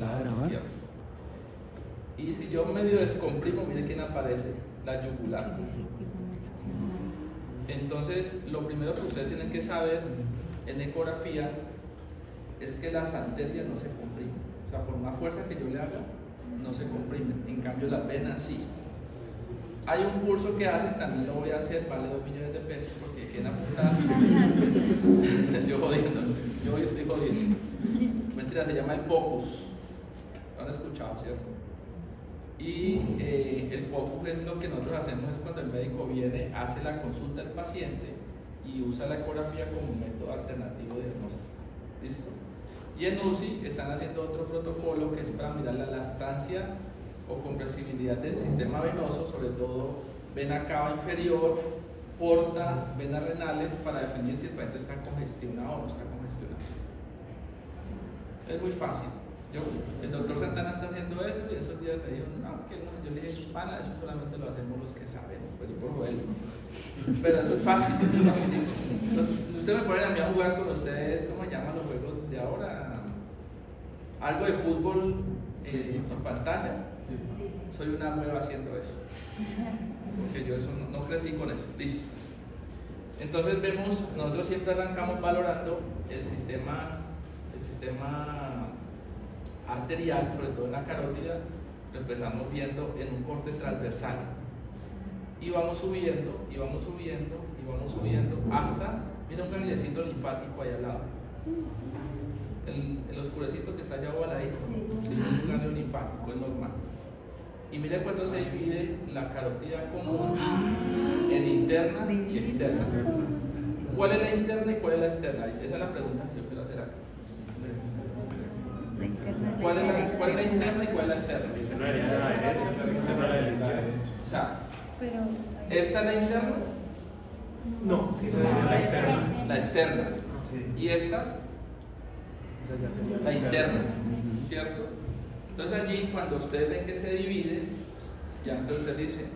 lado izquierdo. Y si yo medio descomprimo, mire quién aparece, la yugular. Entonces, lo primero que ustedes tienen que saber en ecografía es que las arterias no se comprimen. O sea, por más fuerza que yo le haga, no se comprimen. En cambio, las venas sí. Hay un curso que hacen, también lo voy a hacer, vale 2 millones de pesos, por si quieren apuntar. Yo jodiendo, yo hoy estoy jodiendo. Mentira, se llama el POCUS. Lo han escuchado, ¿cierto? Y el POCUS es lo que nosotros hacemos, es cuando el médico viene, hace la consulta del paciente y usa la ecografía como un método alternativo de diagnóstico. ¿Listo? Y en UCI están haciendo otro protocolo que es para mirar la elastancia o compresibilidad del sistema venoso, sobre todo vena cava inferior, porta, venas renales, para definir si el paciente está congestionado o no está congestionado. Es muy fácil. El doctor Santana está haciendo eso y esos días me dijo, no, que no. Yo le dije, pana, eso solamente lo hacemos los que sabemos, pero yo por joderlo. Pero eso es fácil, eso es fácil. Entonces, ustedes me ponen a mí a jugar con ustedes, ¿cómo se llaman los juegos de ahora? Algo de fútbol en pantalla. Soy una nueva haciendo eso, porque yo eso no crecí con eso. Listo. Entonces vemos, nosotros siempre arrancamos valorando el sistema arterial, sobre todo en la carótida, lo empezamos viendo en un corte transversal. Y vamos subiendo, y vamos subiendo, y vamos subiendo, hasta, mira un gangliecito linfático ahí al lado. El oscurecito que está allá abajo ahí, sí, es un ganglio linfático, es normal. Y mire cuánto se divide la carótida común en interna y externa. ¿Cuál es la interna y cuál es la externa? Esa es la pregunta que yo quiero hacer acá. ¿Cuál es la interna y cuál es la externa? La interna es la derecha, la externa es la izquierda. O sea, ¿esta es la interna? No, esa es la externa. La externa. ¿Y esta? La interna, ¿cierto? Entonces allí, cuando ustedes ven que se divide, ya entonces dice,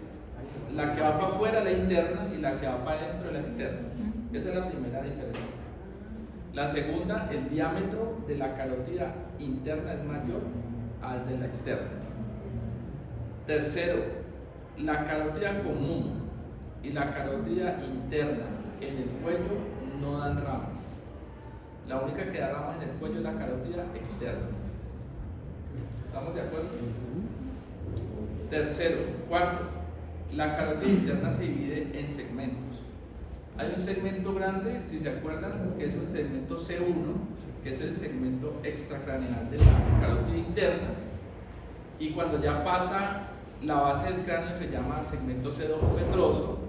la que va para afuera la interna y la que va para adentro la externa. Esa es la primera diferencia. La segunda, el diámetro de la carótida interna es mayor al de la externa. Tercero, la carótida común y la carótida interna en el cuello no dan ramas. La única que da ramas en el cuello es la carótida externa. ¿Estamos de acuerdo? Tercero, cuarto, la carótida interna se divide en segmentos. Hay un segmento grande, si se acuerdan, que es el segmento C1, que es el segmento extracraneal de la carótida interna, y cuando ya pasa la base del cráneo se llama segmento C2 fetroso.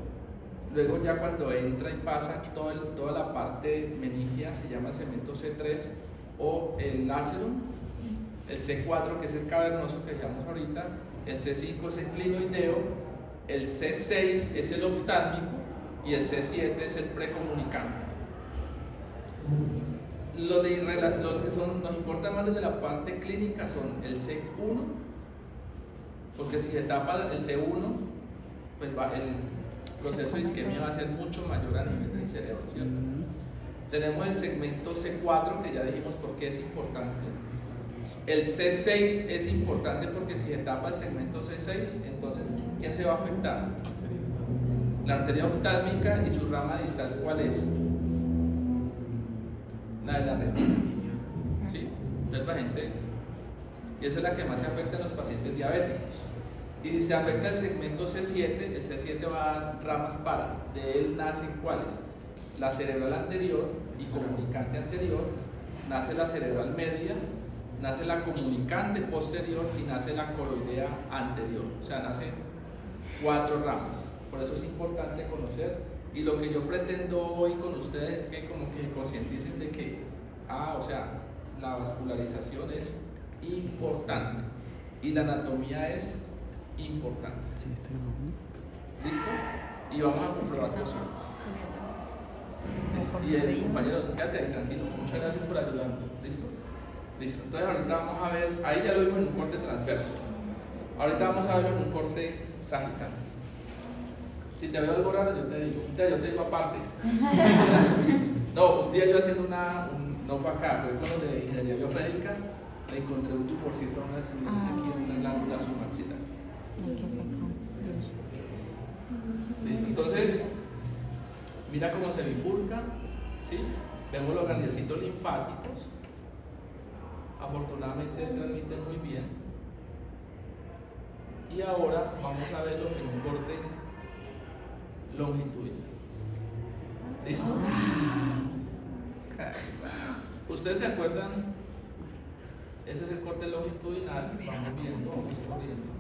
Luego ya cuando entra y pasa toda la parte meningia se llama el segmento C3 o el lacerum, el C4 que es el cavernoso que llamamos ahorita, el C5 es el clinoideo, el C6 es el oftálmico y el C7 es el precomunicante. Los que nos importan más desde la parte clínica son el C1, porque si se tapa el C1, pues el proceso de isquemia va a ser mucho mayor a nivel del cerebro, ¿cierto? Tenemos el segmento C4, que ya dijimos por qué es importante. El C6 es importante porque si se tapa el segmento C6, entonces ¿quién se va a afectar? La arteria oftálmica y su rama distal, ¿cuál es? La de la retina. ¿Sí? Entonces la gente, y esa es la que más se afecta en los pacientes diabéticos. Y si se afecta el segmento C7, el C7 va a dar ramas para, de él nacen ¿cuáles? La cerebral anterior y comunicante anterior, nace la cerebral media, nace la comunicante posterior y nace la coroidea anterior. O sea, nacen 4 ramas. Por eso es importante conocer, y lo que yo pretendo hoy con ustedes es que como que concienticen de que, o sea, la vascularización es importante y la anatomía es importante. ¿Listo? Y vamos a comprobar cosas. Y el compañero, quédate ahí tranquilo, muchas gracias por ayudarnos. ¿Listo? Listo. Entonces ahorita vamos a ver, ahí ya lo vimos en un corte transverso. Ahorita vamos a verlo en un corte sagital. Si te veo algo raro, yo te digo aparte. No, un día yo haciendo no fue acá, fue con los de ingeniería biomédica, le encontré un tumorcito a una estudiante aquí en una glándula submaxilar. Listo, entonces, mira cómo se bifurca, ¿sí? Vemos los gangliositos linfáticos. Afortunadamente transmiten muy bien. Y ahora vamos a verlo en un corte longitudinal. ¿Listo? ¿Ustedes se acuerdan? Ese es el corte longitudinal. Vamos viendo, vamos corriendo.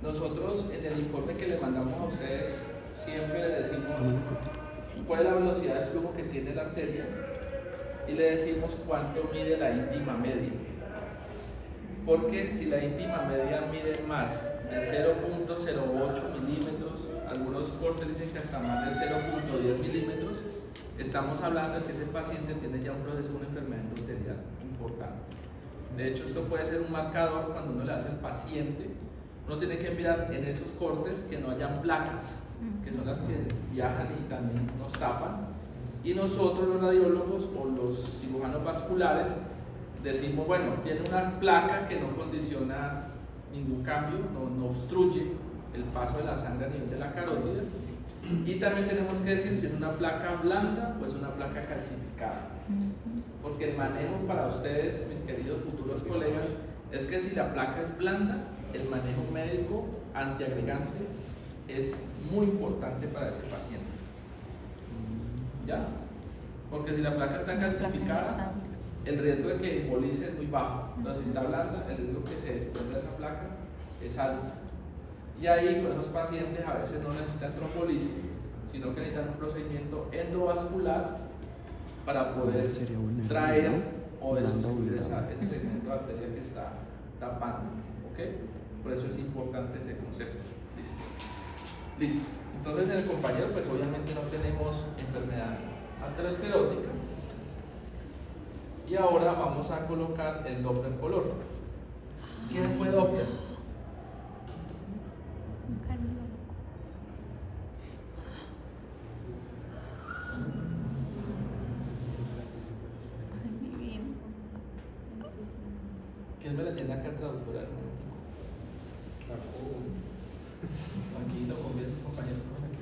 Nosotros en el informe que les mandamos a ustedes siempre les decimos cuál es la velocidad de flujo que tiene la arteria y le decimos cuánto mide la íntima media. Porque si la íntima media mide más de 0.08 milímetros, algunos cortes dicen que hasta más de 0.10 milímetros, estamos hablando de que ese paciente tiene ya un proceso de una enfermedad endotelial importante. De hecho, esto puede ser un marcador cuando uno le hace al paciente. Uno tiene que mirar en esos cortes que no hayan placas, que son las que viajan y también nos tapan. Y nosotros los radiólogos o los cirujanos vasculares decimos, bueno, tiene una placa que no condiciona ningún cambio, no obstruye el paso de la sangre a nivel de la carótida. Y también tenemos que decir si es una placa blanda o es una placa calcificada. Porque el manejo para ustedes, mis queridos futuros colegas, es que si la placa es blanda, el manejo médico antiagregante es muy importante para ese paciente. ¿Ya? Porque si la placa está calcificada, el riesgo de que embolice es muy bajo. Entonces, si está blanda, el riesgo de que se desprenda esa placa es alto. Y ahí, con esos pacientes, a veces no necesitan trombolisis, sino que necesitan un procedimiento endovascular para poder traer o desobstruir ese segmento de arteria que está tapando. ¿Ok? Por eso es importante ese concepto. Listo. Listo. Entonces en el compañero pues obviamente no tenemos enfermedad aterosclerótica. Y ahora vamos a colocar el Doppler color. ¿Quién fue Doppler? ¿Quién me la tiene acá traductora? Tranquilo, confía a sus compañeros con aquí.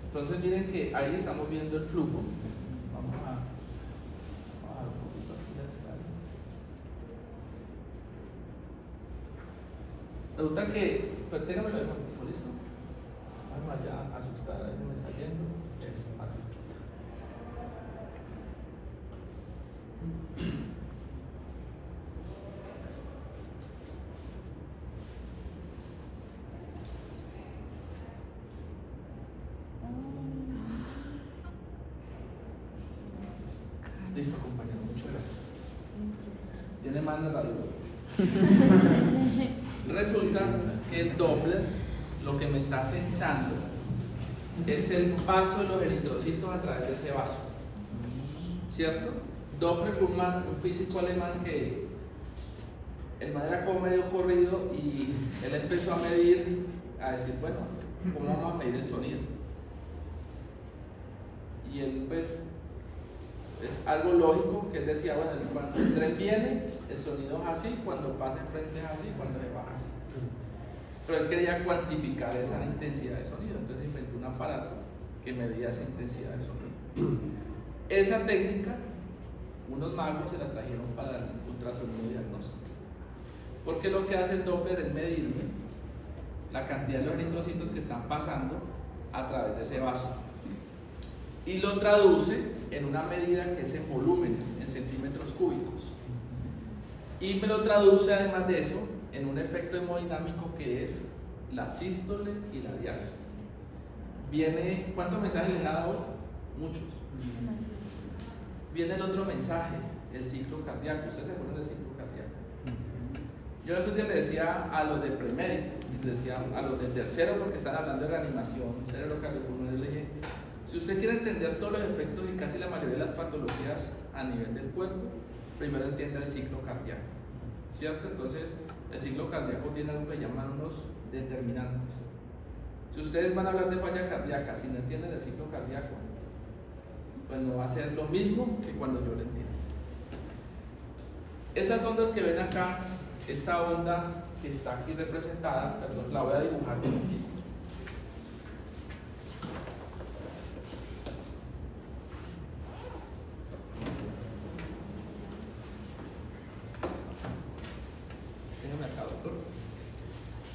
Entonces miren que ahí estamos viendo el flujo. Vamos a bajar un poquito aquí la escala. Resulta que, pues téngamelo de contigo, ¿listo? No me vaya a asustar, ahí me está yendo. Eso, así. Listo, compañero, muchas gracias. Tiene más la radio. Resulta que el Doppler lo que me está censando es el paso de los eritrocitos a través de ese vaso. ¿Cierto? Doppler fue un físico alemán que el man era como medio corrido y él empezó a medir, a decir, bueno, ¿cómo vamos a medir el sonido? Y él pues es algo lógico que él decía, bueno, cuando el tren viene, el sonido es así, cuando pasa enfrente es así, cuando se baja así. Pero él quería cuantificar esa intensidad de sonido, entonces inventó un aparato que medía esa intensidad de sonido. Esa técnica, unos magos se la trajeron para el ultrasonido diagnóstico. Porque lo que hace el Doppler es medirme la cantidad de los eritrocitos que están pasando a través de ese vaso. Y lo traduce en una medida que es en volúmenes, en centímetros cúbicos. Y me lo traduce además de eso en un efecto hemodinámico que es la sístole y la diástole. Viene, ¿cuántos mensajes les ha dado? Muchos. Viene el otro mensaje, el ciclo cardíaco. ¿Ustedes se acuerdan del ciclo cardíaco? Yo esos días le decía a los de premédico, decía a los del tercero, porque están hablando de reanimación cerebrocardiopulmonar, le dije, si usted quiere entender todos los efectos y casi la mayoría de las patologías a nivel del cuerpo, primero entienda el ciclo cardíaco, ¿cierto? Entonces, el ciclo cardíaco tiene algo que llaman unos determinantes. Si ustedes van a hablar de falla cardíaca, si no entienden el ciclo cardíaco, pues no va a ser lo mismo que cuando yo lo entiendo. Esas ondas que ven acá, esta onda que está aquí representada, perdón, la voy a dibujar con aquí.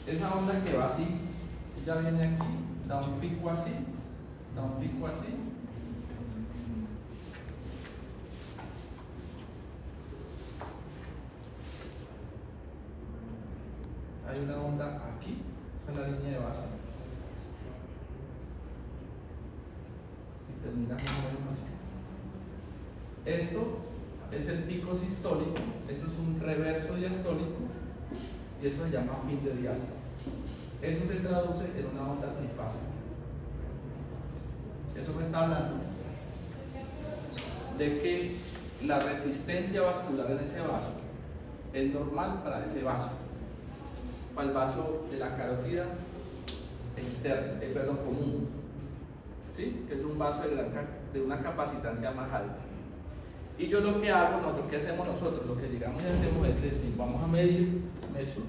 Esa onda que va así, ella viene aquí, da un pico así, da un pico así. Hay una onda aquí, esa es la línea de base. Y termina más o menos así. Esto es el pico sistólico, eso es un reverso diastólico y eso se llama fin de diástole. Eso se traduce en una onda trifásica. Eso me está hablando de que la resistencia vascular en ese vaso es normal para ese vaso, para el vaso de la carótida externa, común, ¿sí? Que es un vaso de una capacitancia más alta. Y yo lo que hago, lo que hacemos nosotros, lo que llegamos y hacemos es decir, vamos a medir eso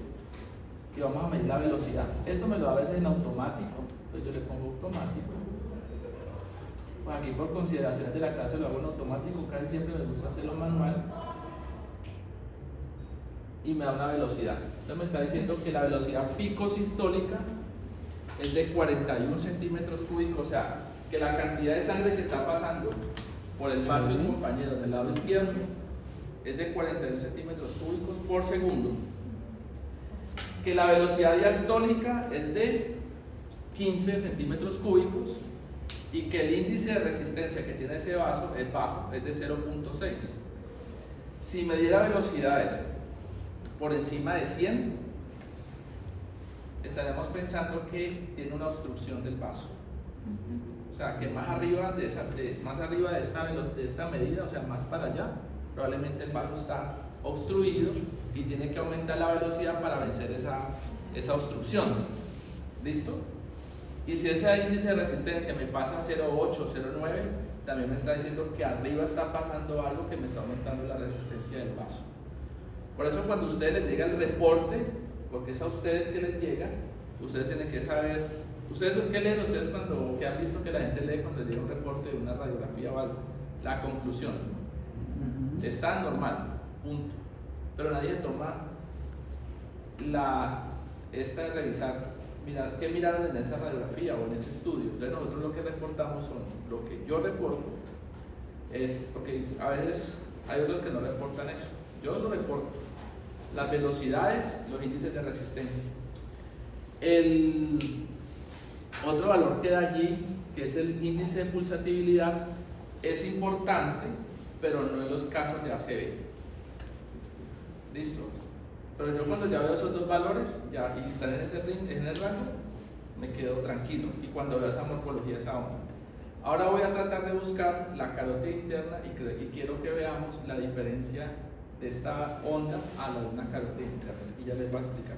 y vamos a medir la velocidad. Esto me lo da a veces en automático, entonces yo le pongo automático. Pues aquí por consideraciones de la clase lo hago en automático, casi siempre me gusta hacerlo manual. Y me da una velocidad. Entonces me está diciendo que la velocidad pico sistólica es de 41 centímetros cúbicos, o sea, que la cantidad de sangre que está pasando por el vaso del compañero del lado izquierdo es de 41 centímetros cúbicos por segundo. Que la velocidad diastólica es de 15 centímetros cúbicos y que el índice de resistencia que tiene ese vaso es bajo, es de 0.6. Si me diera velocidades por encima de 100, estaríamos pensando que tiene una obstrucción del vaso. O sea, que más arriba de esta medida, o sea, más para allá, probablemente el vaso está obstruido y tiene que aumentar la velocidad para vencer esa obstrucción. ¿Listo? Y si ese índice de resistencia me pasa a 0.8, 0.9, también me está diciendo que arriba está pasando algo que me está aumentando la resistencia del vaso. Por eso cuando a ustedes les llega el reporte, porque es a ustedes que les llega, ustedes tienen que saber. ¿Ustedes qué leen ustedes qué han visto que la gente lee cuando llega un reporte de una radiografía o algo? La conclusión. Está normal, punto. Pero nadie toma esta de revisar, mirar qué miraron en esa radiografía o en ese estudio. Entonces nosotros lo que reportamos son, lo que yo reporto es, porque a veces hay otros que no reportan eso. Yo lo reporto. Las velocidades, los índices de resistencia. El otro valor que da allí, que es el índice de pulsatividad, es importante, pero no en los casos de ACV. ¿Listo? Pero yo cuando ya veo esos dos valores y están en el rango, me quedo tranquilo. Y cuando veo esa morfología, esa onda. Ahora voy a tratar de buscar la carótida interna y quiero que veamos la diferencia de esta onda a la de una carótida interna. Y ya les voy a explicar.